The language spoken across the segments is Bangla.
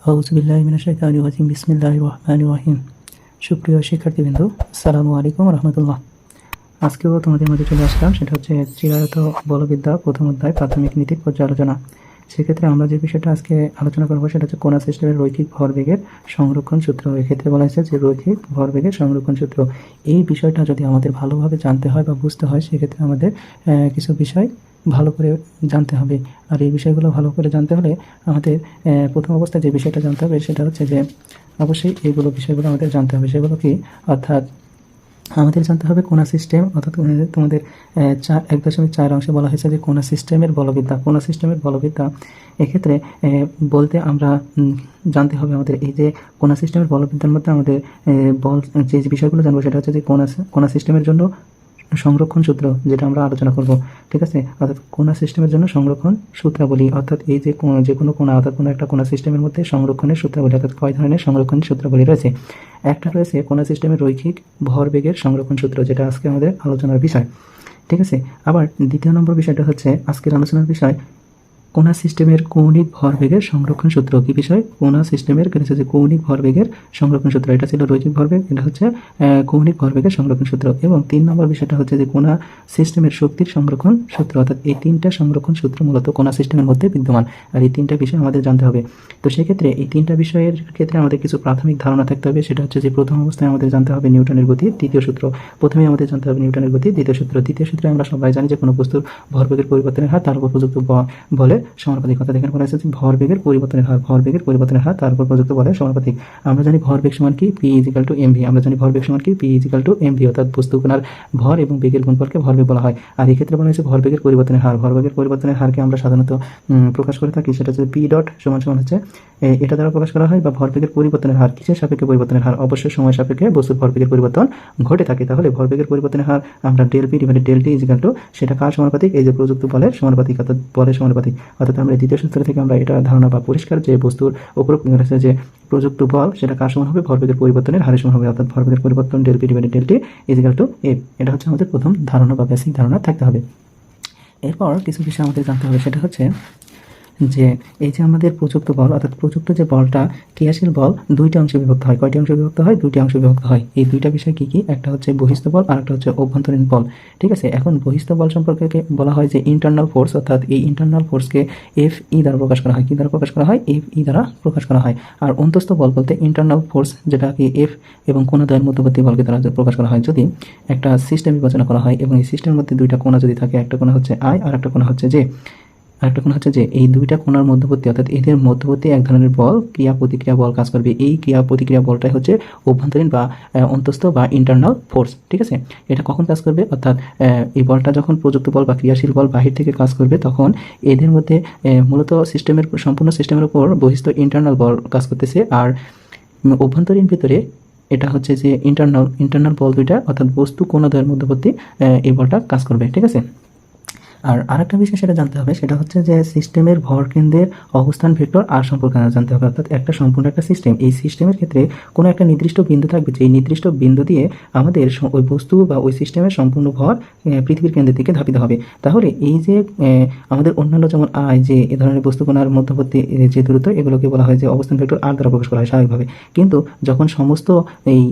আউযু বিল্লাহি মিনাশ শাইতানির রাজিম বিসমিল্লাহির রহমানির রহিম। সুপ্রিয় শিক্ষার্থীবৃন্দ, আসসালামু আলাইকুম রাহমাতুল্লাহ। আজকেও তোমাদের মাঝে চলে আসলাম, সেটা হচ্ছে চিরায়ত বলবিদ্যা প্রথম অধ্যায় প্রাথমিক নীতির পর্যালোচনা। সেক্ষেত্রে আমরা যে বিষয়টা আজকে আলোচনা করবো সেটা হচ্ছে কণা সিস্টেমের রৈখিক ভরবেগের সংরক্ষণ সূত্র। এক্ষেত্রে বলা হয়েছে যে রৈখিক ভরবেগের সংরক্ষণ সূত্র। এই বিষয়টা যদি আমাদের ভালোভাবে জানতে হয় বা বুঝতে হয়, সেক্ষেত্রে আমাদের কিছু বিষয় ভালো করে জানতে হবে। আর এই বিষয়গুলো ভালো করে জানতে হলে আমাদের প্রথম অবস্থায় যে বিষয়টা জানতে হবে সেটা হচ্ছে যে অবশ্যই এইগুলো বিষয়গুলো আমাদের জানতে হবে। সেগুলো কি? অর্থাৎ আমাদের জানতে হবে কণা সিস্টেম, অর্থাৎ তোমাদের 1.4 অংশে বলা হয়েছে যে কণা সিস্টেমের বলবিদ্যা। কণা সিস্টেমের বলবিদ্যা এক্ষেত্রে বলতে আমরা জানতে হবে আমাদের এই যে কণা সিস্টেমের বলবিদ্যার মধ্যে আমাদের বল যে বিষয়গুলো জানবো সেটা হচ্ছে যে কণা সিস্টেমের জন্য সংরক্ষণ সূত্র, যেটা আমরা আলোচনা করব। ঠিক আছে? অর্থাৎ কণা সিস্টেমের জন্য সংরক্ষণ সূত্রাবলী, অর্থাৎ এই যে কোনো কণা, অর্থাৎ কোনো একটা কণা সিস্টেমের মধ্যে সংরক্ষণের সূত্রাবলী, অর্থাৎ কয় ধরনের সংরক্ষণ সূত্রাবলী রয়েছে। একটা রয়েছে কণা সিস্টেমের রৈখিক ভরবেগের সংরক্ষণ সূত্র, যেটা আজকে আমাদের আলোচনার বিষয়। ঠিক আছে? আবার দ্বিতীয় নম্বর বিষয়টা হচ্ছে আজকের আলোচনার বিষয় কণা সিস্টেমের কৌণিক ভরবেগের সংরক্ষণ সূত্র। কি বিষয়? কণা সিস্টেমের যে কৌণিক ভরবেগের সংরক্ষণ সূত্র। এটা ছিল রৈখিক ভরবেগ, এটা হচ্ছে কৌণিক ভরবেগের সংরক্ষণ সূত্র। এবং 3 নম্বর বিষয়টা হচ্ছে যে কণা সিস্টেমের শক্তির সংরক্ষণ সূত্র। অর্থাৎ এই 3টা সংরক্ষণ সূত্র মূলত কণা সিস্টেমের মধ্যে বিদ্যমান। আর এই 3টা বিষয় আমাদের জানতে হবে। তো সেক্ষেত্রে এই 3টা বিষয়ের ক্ষেত্রে আমাদের কিছু প্রাথমিক ধারণা থাকতে হবে। সেটা হচ্ছে যে প্রথম অবস্থায় আমাদের জানতে হবে নিউটনের গতি, দ্বিতীয় সূত্র। প্রথমে আমাদের জানতে হবে নিউটনের গতি, দ্বিতীয় সূত্র। দ্বিতীয় সূত্রে আমরা সবাই জানি যে কোনো বস্তুর ভরবেগের পরিবর্তনের হার তার উপর প্রযুক্ত বলের সমানুপাতিক। অর্থাৎ এখানে বলা হয়েছে যে ভরবেগের পরিবর্তনের হার তার উপর প্রযুক্ত বলের সমানুপাতিক। আমরা জানি ভরবেগ সমান কি? P = mv। আমরা জানি ভরবেগ সমান কি? P = mv। অর্থাৎ বস্তু কণার ভর এবং বেগের গুণফলকে ভরবেগ বলা হয়। আর এই ক্ষেত্রে বলা হয়েছে ভরবেগের পরিবর্তনের হার। ভরবেগের পরিবর্তনের হারকে আমরা সাধারণত প্রকাশ করে থাকি, সেটা হচ্ছে P ডট সমান হচ্ছে এটা দ্বারা প্রকাশ করা হয়। বা ভরবেগের পরিবর্তনের হার কিসের সাপেক্ষে পরিবর্তনের হার? অবশ্যই সময় সাপেক্ষে বস্তুর ভরবেগের পরিবর্তন ঘটে থাকে। তাহলে ভরবেগের পরিবর্তনের হার আমরা del P / del T = সেটা কার সমানুপাতিক? এই যে প্রযুক্ত বলের সমানুপাতিক, অর্থাৎ বলের সমানুপাতিক। অর্থাৎ আমরা দ্বিতীয় সূত্র থেকে আমরা এটা ধারণা বা পরিষ্কার যে বস্তুর উপর যে প্রযুক্ত বল সেটা কার সমান হবে? ভরবেগের পরিবর্তনের হারের সমান হবে। অর্থাৎ ভরবেগের পরিবর্তন del P / del T = F। এটা হচ্ছে আমাদের প্রথম ধারণা বা বেসিক ধারণা থাকতে হবে। এরপর কিছু বিষয় আমাদের জানতে হবে, সেটা হচ্ছে যে এই যে আমাদের প্রযুক্ত বল, অর্থাৎ প্রযুক্ত যে বলটা ক্রিয়াশীল বল 2টা অংশে বিভক্ত হয়। কয়টি অংশে বিভক্ত হয়? 2টি অংশে বিভক্ত হয়। এই 2টা বিষয় কি কি? একটা হচ্ছে বহিস্থ বল আর একটা হচ্ছে অভ্যন্তরীণ বল। ঠিক আছে? এখন বহিস্থ বল সম্পর্কে বলা হয় যে ইন্টারনাল ফোর্স, অর্থাৎ এই ইন্টারনাল ফোর্সকে Fe দ্বারা প্রকাশ করা হয়। কি দ্বারা প্রকাশ করা হয়? Fe দ্বারা প্রকাশ করা হয়। আর অন্তস্থ বল বলতে ইন্টারনাল ফোর্স, যেটাকে F এবং কোণদ্বয়ের মধ্যবর্তী বলকে দ্বারা প্রকাশ করা হয়। যদি একটা সিস্টেম বিবেচনা করা হয় এবং এই সিস্টেমের মধ্যে 2টা কোণা যদি থাকে, একটা কোণা হচ্ছে I আর একটা কোণা হচ্ছে J, আরেকটা কোণ হচ্ছে যে এই 2টা কোণার মধ্যবর্তী, অর্থাৎ এদের মধ্যবর্তী এক ধরনের বল, ক্রিয়া প্রতিক্রিয়া বল কাজ করবে। এই ক্রিয়া প্রতিক্রিয়া বলটাই হচ্ছে অভ্যন্তরীণ বা অন্তস্থ বা ইন্টারনাল ফোর্স। ঠিক আছে? এটা কখন কাজ করবে? অর্থাৎ এই বলটা যখন প্রযুক্ত বল বা ক্রিয়াশীল বল বাহির থেকে কাজ করবে, তখন এদের মধ্যে মূলত সম্পূর্ণ সিস্টেমের উপর বহিস্থ ইন্টারনাল বল কাজ করতেছে। আর অভ্যন্তরীণ ভিতরে এটা হচ্ছে যে ইন্টারনাল বল 2টা, অর্থাৎ বস্তু কোণদ্বয়ের মধ্যবর্তী এই বলটা কাজ করবে। ঠিক আছে? আর আরেকটা বিষয় সেটা জানতে হবে, সেটা হচ্ছে যে সিস্টেমের ভরকেন্দ্রের অবস্থান ভেক্টর আর সম্পর্কে জানতে হবে। অর্থাৎ একটা সম্পূর্ণ একটা সিস্টেম, এই সিস্টেমের ক্ষেত্রে কোনো একটা নির্দিষ্ট বিন্দু থাকবে, যে নির্দিষ্ট বিন্দু দিয়ে আমাদের ওই বস্তু বা ওই সিস্টেমের সম্পূর্ণ ভর পৃথিবীর কেন্দ্রের দিকে ধাবিত হবে। তাহলে এই যে আমাদের অন্যান্য যেমন যে এ ধরনের বস্তুকণার মধ্যবর্তী যে দূরত্ব, এগুলোকে বলা হয় যে অবস্থান ভেক্টর আর দ্বারা প্রকাশ করা হয় স্বাভাবিকভাবে। কিন্তু যখন সমস্ত এই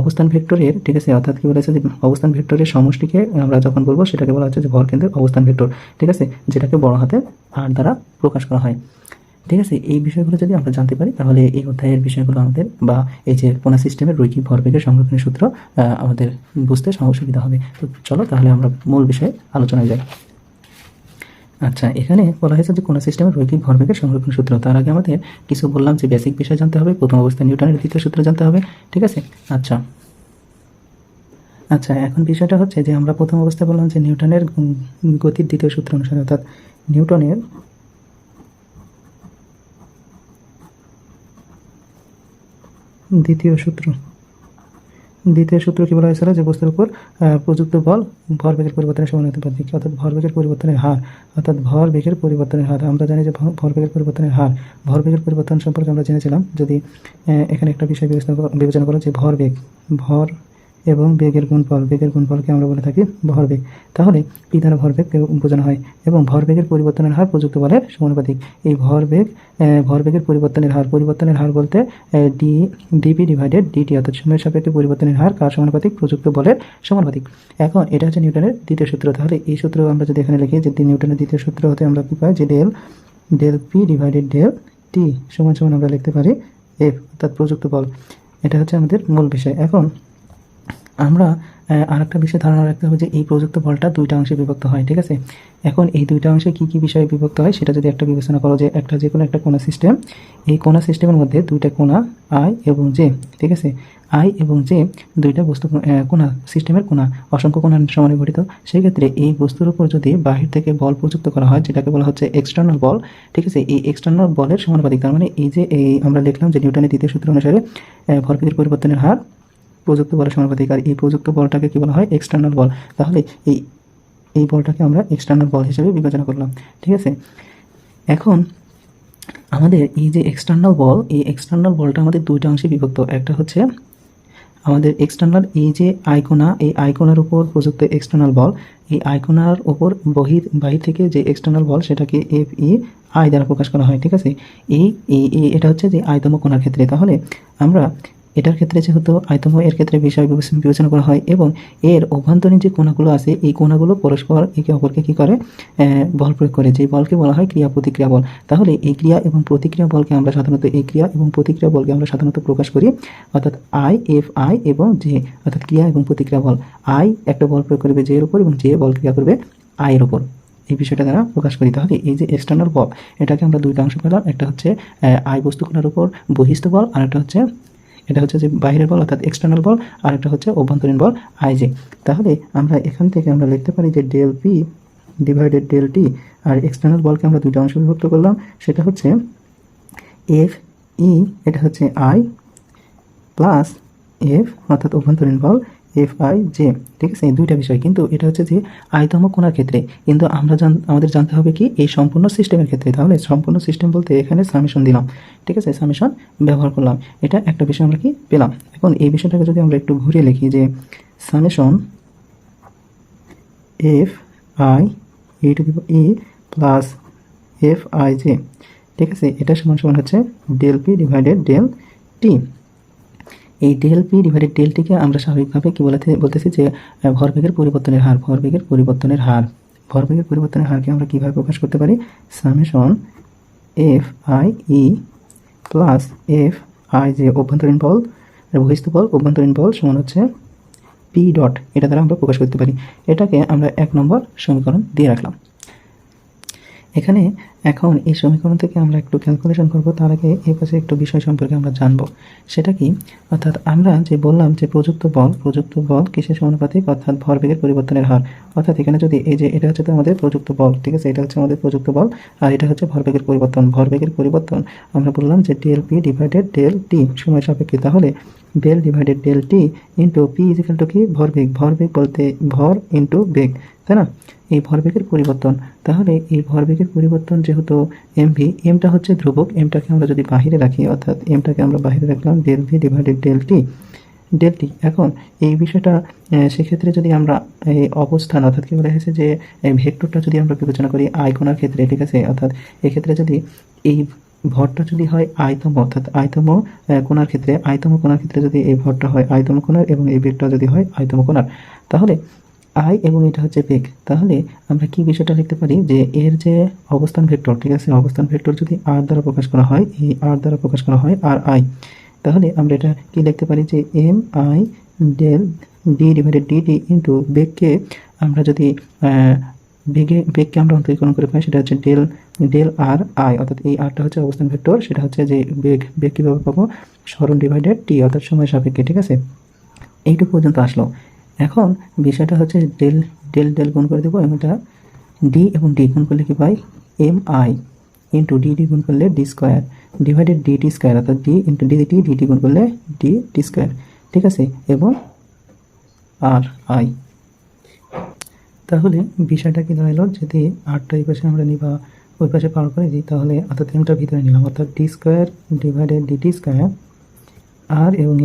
অবস্থান ভেক্টরের, ঠিক আছে, অর্থাৎ কি বলেছে যে অবস্থান ভেক্টরের সমষ্টিকে আমরা যখন বলবো সেটাকে বলা হচ্ছে যে ভরকেন্দ্রের অবস্থান ভেক্টর। ঠিক আছে? যেটাকে বড় হাতের আর দ্বারা প্রকাশ করা হয়। ঠিক আছে? এই বিষয়গুলো যদি আমরা জানতে পারি, তাহলে এই অধ্যায়ের বিষয়গুলো আমাদের বা এই যে কণা সিস্টেমের রৈখিক ভরবেগের সংরক্ষণের সূত্র আমাদের বুঝতে সুবিধা হবে। তো চলো তাহলে আমরা মূল বিষয়ে আলোচনায় যাই। আচ্ছা, এখানে বলা হয়েছে যে কণা সিস্টেমের রৈখিক ভরবেগের সংরক্ষণ সূত্র। তার আগে আমাদের কিছু বললাম যে বেসিক বিষয় জানতে হবে। প্রথম অবস্থায় নিউটনের দ্বিতীয় সূত্র জানতে হবে। ঠিক আছে? আচ্ছা, এখন বিষয়টা হচ্ছে যে আমরা প্রথম অবস্থায় বললাম যে নিউটনের গতির দ্বিতীয় সূত্র অনুসারে, অর্থাৎ নিউটনের দ্বিতীয় সূত্র কি বলা হয়েছিল? যে বস্তুর উপর প্রযুক্ত বল ভরবেগের পরিবর্তনের সমানুপাতিক, অর্থাৎ ভরবেগের পরিবর্তনের হার, আমরা জানি যে ভরবেগের পরিবর্তন সম্পর্কে আমরা জেনেছিলাম। যদি এখানে একটা বিষয় বিবেচনা করো যে ভর এবং বেগের গুণফলকে আমরা বলে থাকি ভরবেগ। তাহলে পি দ্বারা ভরবেগ বোঝানো হয় এবং ভরবেগের পরিবর্তনের হার প্রযুক্ত বলের সমানুপাতিক। এই ভরবেগের পরিবর্তনের হার বলতে ডিপি ডিভাইডেড ডিটি, অর্থাৎ সময়ের সাপেক্ষে পরিবর্তনের হার কার সমানুপাতিক? প্রযুক্ত বলের সমানুপাতিক। এখন এটা হচ্ছে নিউটনের দ্বিতীয় সূত্র। তাহলে এই সূত্র আমরা যদি এখানে লিখি যে নিউটনের দ্বিতীয় সূত্র হতে আমরা কি পাই যে del P divided del T সমান সমান আমরা লিখতে পারি এফ, অর্থাৎ প্রযুক্ত বল। এটা হচ্ছে আমাদের মূল বিষয়। এখন আমরা আরেকটা বিষয় ধারণা রাখতে হবে যে এই প্রযুক্ত বলটা দুইটা অংশে বিভক্ত হয়, ঠিক আছে। এখন এই দুইটা অংশে কি কি বিষয়ে বিভক্ত হয় সেটা যদি একটা বিবেচনা করো, যে যে কোনো একটা কোণা সিস্টেম, এই কোণা সিস্টেমের মধ্যে দুইটা কোণা আই এবং জে, ঠিক আছে। আই এবং জে দুইটা বস্তু কোণা সিস্টেমের কোণা, অসংখ্য কোণা সমানে গঠিত। সেই ক্ষেত্রে এই বস্তুর উপর যদি বাহির থেকে বল প্রযুক্ত করা হয়, যেটাকে বলা হচ্ছে এক্সটার্নাল বল, ঠিক আছে। এই এক্সটার্নাল বলের সমানুপাতিক। তার মানে এই আমরা লিখলাম যে নিউটনের দ্বিতীয় সূত্র অনুসারে ভরবেগের পরিবর্তনের হার প্রযুক্ত বলের সমানুপাতিক। আর এই প্রযুক্ত বলটাকে কি বলা হয়? এক্সটার্নাল বল। তাহলে এই বলটাকে আমরা এক্সটার্নাল বল হিসেবে বিবেচনা করলাম, ঠিক আছে। এখন আমাদের এই যে এক্সটার্নাল বল, এই এক্সটার্নাল বলটা আমাদের দুইটা অংশে বিভক্ত। একটা হচ্ছে আমাদের এক্সটার্নাল, এই যে আইকোনা, এই আইকোনার উপর প্রযুক্ত এক্সটার্নাল বল, এই আইকোনার উপর বাহির থেকে যে এক্সটার্নাল বল সেটাকে এফ ই আই দ্বারা প্রকাশ করা হয়, ঠিক আছে। এটা হচ্ছে যে আয়তম কোণার ক্ষেত্রে। তাহলে আমরা এটার ক্ষেত্রে যেহেতু আয়তম এর ক্ষেত্রে বিষয় বিবেচনা করা হয় এবং এর অভ্যন্তরীণ যে কোণাগুলো আছে এই কোণাগুলো পরস্পর একে অপরকে কী করে? বল প্রয়োগ করে, যে বলকে বলা হয় ক্রিয়া প্রতিক্রিয়া বল। তাহলে এই ক্রিয়া এবং প্রতিক্রিয়া বলকে আমরা সাধারণত প্রকাশ করি, অর্থাৎ আই, এফ আই এবং জে, অর্থাৎ ক্রিয়া এবং প্রতিক্রিয়া বল। আই একটা বল প্রয়োগ করবে জে এর উপর এবং জে বল ক্রিয়া করবে আই এর উপর, এই বিষয়টা দ্বারা প্রকাশ করি। তাহলে এই যে এক্সটার্নাল বল, এটাকে আমরা দুইটা অংশ পেলাম। একটা হচ্ছে আই বস্তু কোণার উপর বহিস্থ বল, আর একটা হচ্ছে এটা হচ্ছে যে বাইরের বল অর্থাৎ এক্সটার্নাল বল, আর একটা হচ্ছে অভ্যন্তরীণ বল আইজে। তাহলে আমরা এখান থেকে আমরা লিখতে পারি যে del P divided del T. আর এক্সটার্নাল বলকে আমরা দুইটা অংশ বিভক্ত করলাম, সেটা হচ্ছে এফ ই, এটা হচ্ছে আই প্লাস এফ, অর্থাৎ অভ্যন্তরীণ বল এফ আই জে, ঠিক আছে। এই দুইটা বিষয়, কিন্তু এটা হচ্ছে যে আয়তম কোণার ক্ষেত্রে, কিন্তু আমাদের জানতে হবে কি এই সম্পূর্ণ সিস্টেমের ক্ষেত্রে। তাহলে সম্পূর্ণ সিস্টেম বলতে এখানে সামেশন দিলাম, ঠিক আছে, সামেশন ব্যবহার করলাম। এটা একটা বিষয় আমরা কি পেলাম। এখন এই বিষয়টাকে যদি আমরা একটু ঘুরিয়ে লিখি যে summation F I E to the E plus F I J, ঠিক আছে। এটা সমান সমান হচ্ছে del P divided del T. এই ডেল পি ডিভাইডেড ডেল টিকে আমরা স্বাভাবিকভাবে কি বলতেছি যে ভরবেগের পরিবর্তনের হারকে আমরা কীভাবে প্রকাশ করতে পারি? Summation F I E plus F I যে অভ্যন্তরীণ বল, বহিস্থ বল, অভ্যন্তরীণ বল সমান হচ্ছে পি ডট, এটা দ্বারা আমরা প্রকাশ করতে পারি। এটাকে আমরা 1 নম্বর সমীকরণ দিয়ে রাখলাম এখানে। এখন এই সমীকরণ থেকে আমরা একটু ক্যালকুলেশন করব, তার আগে এই পাশে একটু বিষয় সম্পর্কে আমরা জানবো। সেটা কি? অর্থাৎ আমরা যে বললাম যে প্রযুক্ত বল কিসের সমানুপাতিক? অর্থাৎ ভরবেগের পরিবর্তনের হার। অর্থাৎ এখানে যদি এই যে এটা হচ্ছে তো আমাদের প্রযুক্ত বল, ঠিক আছে, এটা হচ্ছে আমাদের প্রযুক্ত বল, আর এটা হচ্ছে ভরবেগের পরিবর্তন। আমরা বললাম যে del P divided del T সময় সাপেক্ষে। তাহলে del divided del T into P is equal to কি? ভরবেগ বলতে ভর ইন্টু বেগ, তাই না? এই ভরবেগের পরিবর্তন। তাহলে এই ভরবেগের পরিবর্তন যেহেতু এমভি, এমটা হচ্ছে ধ্রুবক, এমটাকে আমরা যদি বাহিরে রাখি, অর্থাৎ এমটাকে আমরা বাহিরে রাখলাম del V divided del T. এখন এই বিষয়টা সেক্ষেত্রে যদি আমরা এই অবস্থান, অর্থাৎ কি বলা হয়েছে যে ভেক্টরটা যদি আমরা বিবেচনা করি আয়কোণার ক্ষেত্রে, ঠিক আছে, অর্থাৎ এক্ষেত্রে যদি এই ভরটা যদি হয় আয়তম, অর্থাৎ আয়তম কোণার ক্ষেত্রে যদি এই ভরটা হয় আয়তম কোণার এবং এই বেগটা যদি হয় আয়তম কোণার, তাহলে আই এবং এটা হচ্ছে বেগ। তাহলে আমরা কি বিষয়টা লিখতে পারি যে এর যে অবস্থান ভেক্টর, ঠিক আছে, অবস্থান ভেক্টর যদি আর দ্বারা প্রকাশ করা হয়, এই আর দ্বারা প্রকাশ করা হয় আর আই, তাহলে আমরা এটা কি লিখতে পারি যে M I del D divided DT into বেগকে আমরা যদি বেগকে আমরা অন্তরীকরণ করে পাই, সেটা হচ্ছে ডেল আর আই, অর্থাৎ এই আরটা হচ্ছে অবস্থান ভেক্টর, সেটা হচ্ছে যে বেগ কীভাবে পাবো? সরণ ডিভাইডেড টি, অর্থাৎ সময় সাপেক্ষে, ঠিক আছে। এইটুকু পর্যন্ত আসলো। এখন বিষয়টা হচ্ছে ডেল গুণ করে দেবো এবং এটা ডি এবং ডি গুণ করলে কি পাই? এম আই ইন্টু ডি গুণ করলে D square divided DT square, অর্থাৎ ডি ইন্টু ডিটি গুণ করলে ডি স্কোয়ার, ঠিক আছে, এবং আর আই। তাহলে বিষয়টা কি দাঁড়ালো? যদি আরটা এই পাশে আমরা নিই বা ওই পাশে পার করে দিই, তাহলে অর্থাৎ এমটা ভিতরে নিলাম, অর্থাৎ D square divided DT square আর এবং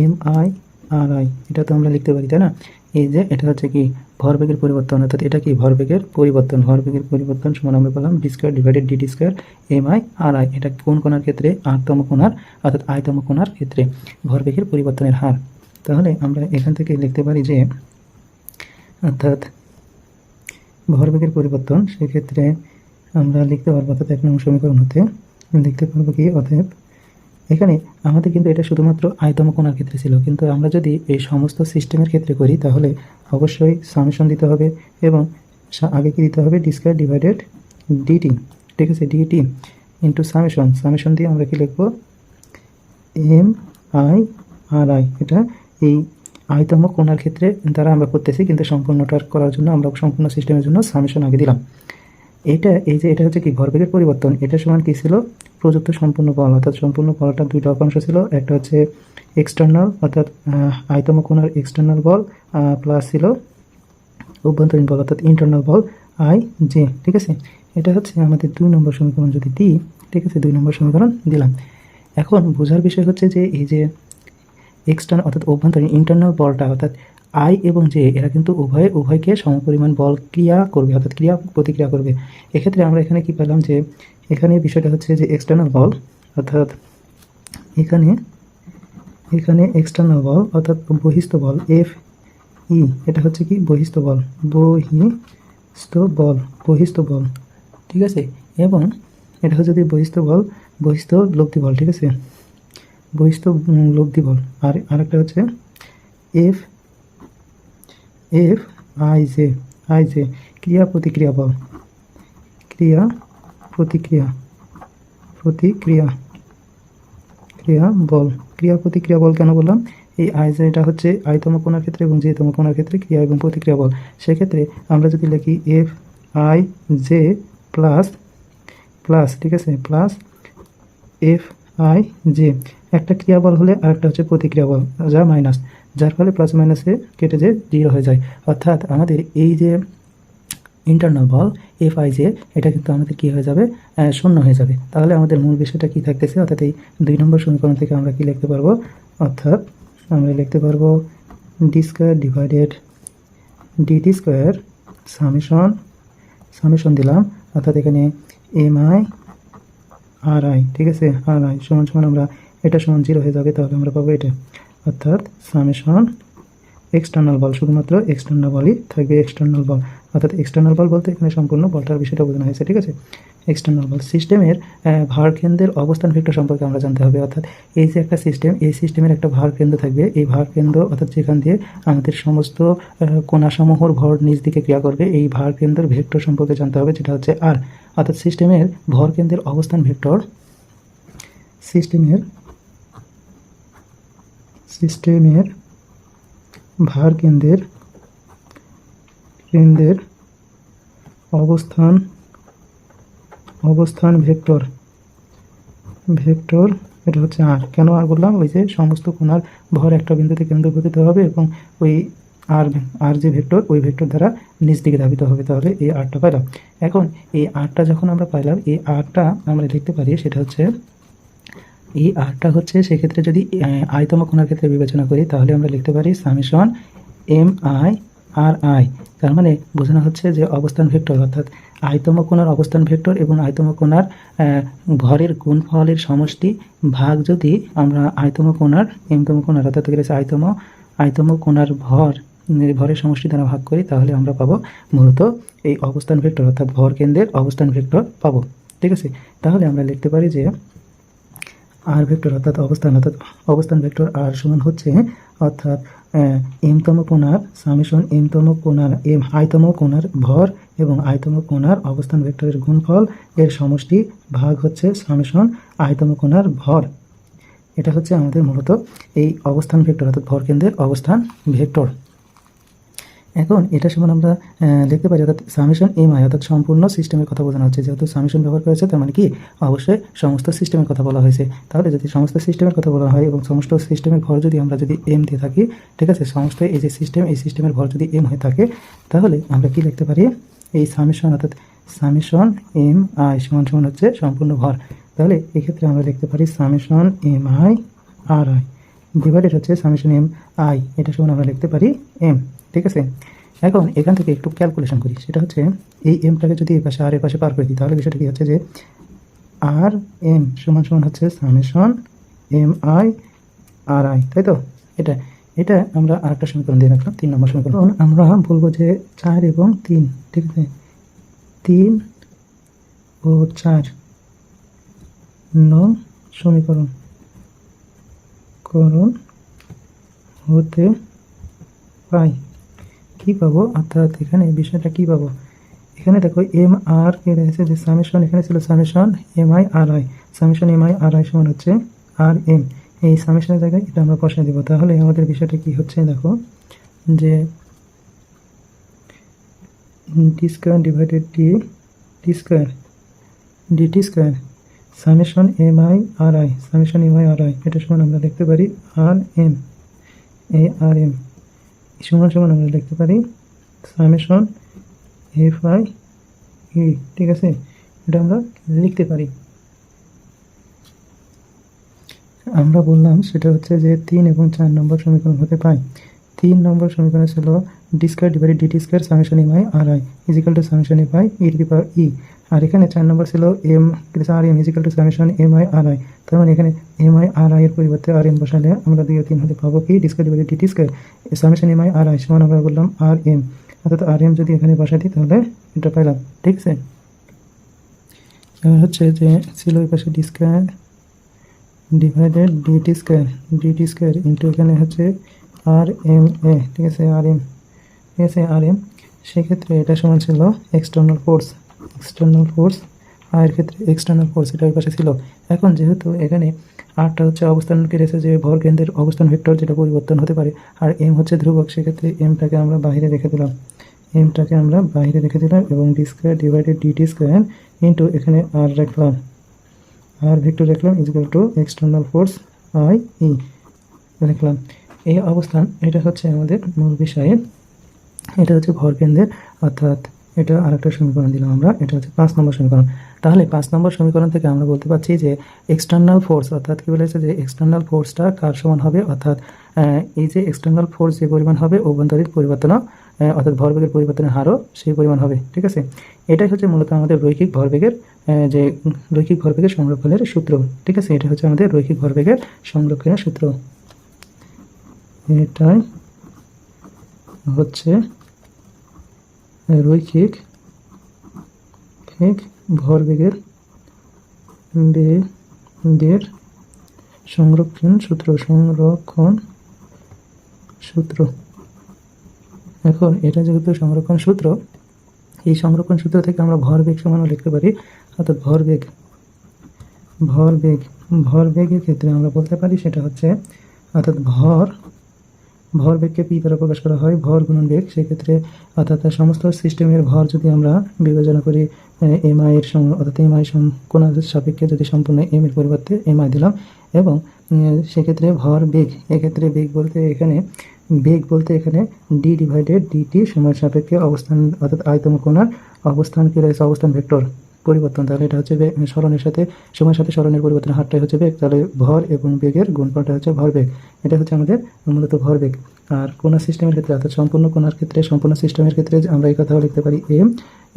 এম আই আর আই, এটা তো আমরা লিখতে পারি, তাই না? এই যে এটা হচ্ছে কি ভরবেগের পরিবর্তন, অর্থাৎ এটা কি ভরবেগের পরিবর্তন। ভরবেগের পরিবর্তন সমান আমরা পেলাম D square divided DT square M I R I. এটা কোন কোণার ক্ষেত্রে? আরতম কোণার, অর্থাৎ আয়তম কোণার ক্ষেত্রে ভরবেগের পরিবর্তনের হার। তাহলে আমরা এখান থেকে লিখতে পারি যে অর্থাৎ ভরবেগের পরিবর্তন, সেক্ষেত্রে আমরা লিখতে পারবো অর্থাৎ 1 নং সমীকরণ হতে লিখতে পারবো কি, অতএব এখানে আমাদের কিন্তু এটা শুধুমাত্র আয়তম কোণার ক্ষেত্রে ছিল, কিন্তু আমরা যদি এই সমস্ত সিস্টেমের ক্ষেত্রে করি তাহলে অবশ্যই সামেশন দিতে হবে এবং আগে কি দিতে হবে? ডি স্কোয়ার ডিভাইডেড ডিটি, ঠিক আছে, ডিটি ইন্টু সামেশন। সামেশন দিয়ে আমরা কি লিখবো? M I R I. এটা এই আয়তম কোণার ক্ষেত্রে দ্বারা আমরা করতেছি, কিন্তু সম্পূর্ণটার করার জন্য আমরা সম্পূর্ণ সিস্টেমের জন্য সামেশন আগে দিলাম। এটা এই যে এটা হচ্ছে কি ভরবেগের পরিবর্তন, এটা সমান কি ছিল? প্রযুক্ত সম্পূর্ণ বল, অর্থাৎ সম্পূর্ণ বলটা দুইটা অংশ ছিল। একটা হচ্ছে এক্সটার্নাল অর্থাৎ আয়তম কোণার এক্সটার্নাল বল, প্লাস ছিল অভ্যন্তরীণ বল অর্থাৎ ইন্টারনাল বল আই জে, ঠিক আছে। এটা হচ্ছে আমাদের 2 নম্বর সমীকরণ যদি দিই, ঠিক আছে, 2 নম্বর সমীকরণ দিলাম। এখন বোঝার বিষয় হচ্ছে যে এই যে এক্সটার্নাল অর্থাৎ অভ্যন্তরীণ ইন্টারনাল বলটা অর্থাৎ আই এবং জে, এরা কিন্তু উভয়কে সমপরিমাণ বল ক্রিয়া করবে, অর্থাৎ ক্রিয়া প্রতিক্রিয়া করবে। এক্ষেত্রে আমরা এখানে কি পেলাম? যে এখানে বিষয়টা হচ্ছে যে এক্সটার্নাল বল অর্থাৎ এখানে এক্সটার্নাল বল অর্থাৎ বহিস্থ বল এফ ই, এটা হচ্ছে কি বহিস্থ বল, বহিস্থ বল, ঠিক আছে। এবং এটা হচ্ছে যদি বহিস্থ বল, বহিস্থ লব্ধি বল, ঠিক আছে, বহিস্থ লব্ধি বল। আর আরেকটা হচ্ছে এফ আই জে ক্রিয়া প্রতিক্রিয়া বল, ক্রিয়া প্রতিক্রিয়া বল কেন বললাম? এই আই জেটা হচ্ছে আয়তম কোণার ক্ষেত্রে এবং জেতম কোণার ক্ষেত্রে ক্রিয়া এবং প্রতিক্রিয়া বল। সেক্ষেত্রে আমরা যদি লিখি এফ আই জে প্লাস, ঠিক আছে, প্লাস এফ আই জে, একটা ক্রিয়া বল হলে আরেকটা হচ্ছে প্রতিক্রিয়া বল, যা মাইনাস, যার ফলে প্লাস মাইনাসে কেটে যে 0 হয়ে যায়। অর্থাৎ আমাদের এই যে internal ball F I J, এটা কিন্তু আমাদের কী হয়ে যাবে? শূন্য হয়ে যাবে। তাহলে আমাদের মূল বিষয়টা কী থাকতেছে? অর্থাৎ এই 2 নম্বর সমীকরণ থেকে আমরা কি লিখতে পারবো? অর্থাৎ আমরা লিখতে পারবো D square divided DT square summation দিলাম, অর্থাৎ এখানে এম আই আর আই, ঠিক আছে, আর আই সমান সমান আমরা এটা সমান 0 হয়ে যাবে, তাহলে আমরা পাবো এটা, অর্থাৎ সামেশন এক্সটার্নাল বল, শুধুমাত্র এক্সটার্নাল বলই থাকবে, এক্সটার্নাল বল অর্থাৎ এক্সটার্নাল বল বলতে এখানে সম্পূর্ণ বলটার বিষয়টা বোঝানো হয়েছে, ঠিক আছে। এক্সটার্নাল বল সিস্টেমের ভারকেন্দ্রের অবস্থান ভেক্টর সম্পর্কে আমরা জানতে হবে। অর্থাৎ এই যে একটা সিস্টেম, এই সিস্টেমের একটা ভারকেন্দ্র থাকবে, এই ভারকেন্দ্র অর্থাৎ যেখান দিয়ে আমাদের সমস্ত কণাসমূহর ভর নিজ দিকে ক্রিয়া করবে, এই ভারকেন্দ্রের ভেক্টর সম্পর্কে জানতে হবে, যেটা হচ্ছে আর। অর্থাৎ সিস্টেমের ভরকেন্দ্রের অবস্থান ভেক্টর, সিস্টেমের ভারকেন্দ্রের অবস্থান ভেক্টর, এটা হচ্ছে আর। কেন আর বললাম? ওই যে সমস্ত কোণার ভর একটা বিন্দুতে কেন্দ্রীভূত হবে এবং ওই আর যে ভেক্টর, ওই ভেক্টর দ্বারা নিচ দিকে ধাবিত হবে, তাহলে এই আরটা পাইলাম। এখন এই আরটা যখন আমরা পাইলাম, এই আরটা আমরা লিখতে পারি, সেটা হচ্ছে এই আরটা হচ্ছে সেক্ষেত্রে যদি আয়তম কোণার ক্ষেত্রে বিবেচনা করি, তাহলে আমরা লিখতে পারি summation M I R I. তার মানে বোঝানো হচ্ছে যে অবস্থান ভেক্টর অর্থাৎ আয়তম কোণার অবস্থান ভেক্টর এবং আয়তম কোণার ভরের গুণফলের সমষ্টি ভাগ যদি আমরা আয়তম কোণার এমতম কোণার অর্থাৎ আয়তম কোণার ভরের সমষ্টি দ্বারা ভাগ করি, তাহলে আমরা পাবো মূলত এই অবস্থান ভেক্টর অর্থাৎ ভর কেন্দ্রের অবস্থান ভেক্টর পাবো, ঠিক আছে। তাহলে আমরা লিখতে পারি যে আর ভেক্টর অর্থাৎ অবস্থান ভেক্টর আর সমান হচ্ছে অর্থাৎ এমতম কোণার সামেশন এমতম কোণার আয়তম কোণার ভর এবং আয়তম কোণার অবস্থান ভেক্টরের গুণফল এর সমষ্টি ভাগ হচ্ছে সামেশন আয়তম কোণার ভর। এটা হচ্ছে আমাদের মূলত এই অবস্থান ভেক্টর অর্থাৎ ভর কেন্দ্রের অবস্থান ভেক্টর। এখন এটা সমান আমরা লিখতে পারি অর্থাৎ সামেশন এম আই অর্থাৎ সম্পূর্ণ সিস্টেমের কথা বোঝানো হচ্ছে, যেহেতু সামেশন ব্যবহার করেছে তার মানে কি অবশ্যই সমস্ত সিস্টেমের কথা বলা হয়েছে। তাহলে যদি সমস্ত সিস্টেমের কথা বলা হয় এবং সমস্ত সিস্টেমের ভর যদি আমরা যদি এম দিয়ে থাকি, ঠিক আছে, সমস্ত এই যে সিস্টেম, এই সিস্টেমের ভর যদি এম হয়ে থাকে, তাহলে আমরা কি লিখতে পারি? এই সামেশন অর্থাৎ সামেশন এম আই সমান সমান হচ্ছে সম্পূর্ণ ভর। তাহলে এক্ষেত্রে আমরা লিখতে পারি summation M I R I. Divided হচ্ছে সামেশন এম আই, এটা সমান আমরা লিখতে পারি এম। ঠিক আছে, এখন এখান থেকে একটু ক্যালকুলেশন করি, সেটা হচ্ছে এই এমটাকে যদি এই পাশে আর এর পাশে পার করে দিই তাহলে বিষয়টা কি হচ্ছে যে আর এম সমান সমান হচ্ছে summation M I R I, তাই তো? এটা এটা আমরা আরেকটা সমীকরণ দিয়ে রাখলাম, 3 নম্বর সমীকরণ। আমরা বলবো যে 4 এবং 3, ঠিক আছে, 3 ও 4 নং সমীকরণ হতে পাই কি পাবো, অর্থাৎ এখানে বিষয়টা কি পাবো, এখানে দেখো এম আর কে রয়েছে যে সামেশন, এখানে ছিল summation M I R I, summation M I R I সমান হচ্ছে আর এম, এই সামেশনের জায়গায় এটা আমরা বসাই দেবো। তাহলে আমাদের বিষয়টা কি হচ্ছে দেখো, যে D square divided D square DT square summation M I R I, summation M I R I, এটা সমান আমরা লিখতে পারি আর এম, এ আর এম সমান সমান আমরা লিখতে পারি সামেশন এফ আই ই। ঠিক আছে, এটা আমরা লিখতে পারি। আমরা বললাম সেটা হচ্ছে যে 3 এবং 4 নম্বর সমীকরণ হতে পাই। 3 নম্বর সমীকরণ ছিল D square divided DT square summation M I R I is equal to summation F I E to the power E, আর এখানে 4 নম্বর ছিল M R M is equal to summation M I R I. তার মানে এখানে এম আই আর আই এর পরিবর্তে আর এম বসালে আমরা 2 ও 3 হতে পাবো কি D square divided DT square summation M I R I সমান আমরা বললাম আর এম, অর্থাৎ আর এম যদি এখানে বসাই দিই তাহলে এটা পাইলাম। ঠিক আছে, এবার হচ্ছে যে ছিল ওই পাশে D square divided DT square into এখানে হচ্ছে আর এম এ, ঠিক আছে, আর এম, ঠিক আছে, আর এম। সেক্ষেত্রে এটা সমান ছিল এক্সটার্নাল ফোর্স আর এর ক্ষেত্রে এক্সটার্নাল ফোর্স, এটা ওই পাশে ছিল। এখন যেহেতু এখানে আরটা হচ্ছে অবস্থান কেড়েছে যে ভর কেন্দ্রের অবস্থান ভেক্টর, যেটা পরিবর্তন হতে পারে, আর এম হচ্ছে ধ্রুবক, সেক্ষেত্রে এমটাকে আমরা বাইরে রেখে দিলাম এবং D square divided DT square into এখানে আর রাখলাম, আর ভেক্টর রাখলাম equal to external force I E রাখলাম। এই অবস্থান এটা হচ্ছে আমাদের মূল বিষয়ে, এটা হচ্ছে ভরকেন্দ্রের, অর্থাৎ এটা আরেকটা সমীকরণ দিলাম আমরা, এটা হচ্ছে 5 নম্বর সমীকরণ। তাহলে 5 নম্বর সমীকরণ থেকে আমরা বলতে পারছি যে এক্সটার্নাল ফোর্স, অর্থাৎ কি বলেছে যে এক্সটার্নাল ফোর্সটা কার সমান হবে, অর্থাৎ এই যে এক্সটার্নাল ফোর্স যে পরিমাণ হবে অভ্যন্তরীণ পরিবর্তনও, অর্থাৎ ভরবেগের পরিবর্তনের হারও সেই পরিমাণ হবে। ঠিক আছে, এটাই হচ্ছে মূলত আমাদের রৈখিক ভরবেগের সংরক্ষণের সূত্র। ঠিক আছে, এটা হচ্ছে আমাদের রৈখিক ভরবেগের সংরক্ষণের সূত্র, এটাই হচ্ছে রৈখিক ভরবেগের সংরক্ষণ সূত্র। এখন এটা যেহেতু সংরক্ষণ সূত্র, এই সংরক্ষণ সূত্র থেকে আমরা ভরবেগ সমানও লিখতে পারি, অর্থাৎ ভরবেগের ক্ষেত্রে আমরা বলতে পারি সেটা হচ্ছে, অর্থাৎ ভরবেগকে পি দ্বারা প্রকাশ করা হয়, ভর গুণন বেগ। সেক্ষেত্রে অর্থাৎ সমস্ত সিস্টেমের ভর যদি আমরা বিবেচনা করি এম আই এর সঙ্গে, অর্থাৎ এম আই কোণের সাপেক্ষে যদি সম্পূর্ণ এম এর পরিবর্তে এম আই দিলাম, এবং সেক্ষেত্রে ভর বেগ, এক্ষেত্রে বেগ বলতে এখানে ডি ডিভাইডেড ডিটি সময়ের সাপেক্ষে অবস্থান, অর্থাৎ আয়তম কোণার অবস্থান কি রয়েছে, অবস্থান ভেক্টর পরিবর্তন, তাহলে এটা হচ্ছে সময়ের সাথে স্মরণের পরিবর্তনের হারটাই হচ্ছে বেগ, তাহলে ভর এবং বেগের গুণফলটা হচ্ছে ভরবেগ। এটা হচ্ছে আমাদের মূলত ভরবেগ। আর কোণা সিস্টেমের ক্ষেত্রে, অর্থাৎ সম্পূর্ণ কোণার ক্ষেত্রে, সম্পূর্ণ সিস্টেমের ক্ষেত্রে আমরা এই কথাও লিখতে পারি এম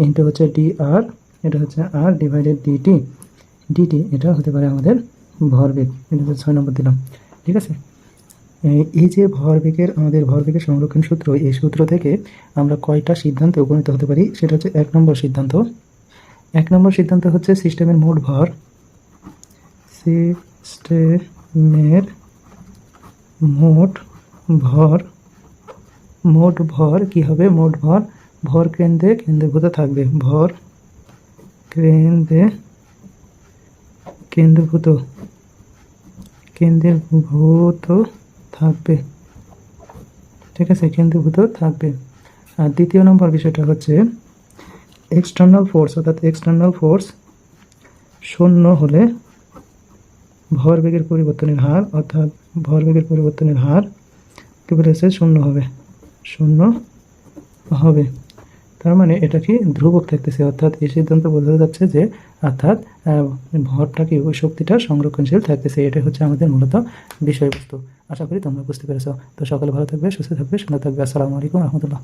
ইন্টু হচ্ছে ডি আর, এটা হচ্ছে আর ডিভাইডেড ডিটি, এটা হতে পারে আমাদের ভরবেগ। এটা হচ্ছে 6 নম্বর দিলাম। ঠিক আছে, এই যে আমাদের ভরবেগের সংরক্ষণ সূত্র, এই সূত্র থেকে আমরা কয়টা সিদ্ধান্তে উপনীত হতে পারি, সেটা হচ্ছে 1 নম্বর সিদ্ধান্ত। 1 নম্বর সিদ্ধান্ত হচ্ছে সিস্টেমের মোট ভর কি হবে, ভর কেন্দ্রীভূত থাকবে, কেন্দ্রীভূত থাকবে। ঠিক আছে, কেন্দ্রীভূত থাকবে। আর 2 নম্বর বিষয়টা হচ্ছে এক্সটার্নাল ফোর্স, অর্থাৎ এক্সটার্নাল ফোর্স শূন্য হলে ভরবেগের পরিবর্তনের হার কি বলেছে, শূন্য হবে। তার মানে এটা কি ধ্রুবক থাকতেছে, অর্থাৎ এই সিদ্ধান্ত বোঝা যাচ্ছে যে অর্থাৎ ভরটা কি ওই শক্তিটা সংরক্ষণশীল থাকতেছে। এটা হচ্ছে আমাদের মূলত বিষয়বস্তু। আশা করি তোমরা বুঝতে পেরেছো। তো সকলে ভালো থাকবে, সুস্থ থাকবে, সুন্দর থাকবে। আসসালামু আলাইকুম রহমতুল্লাহ।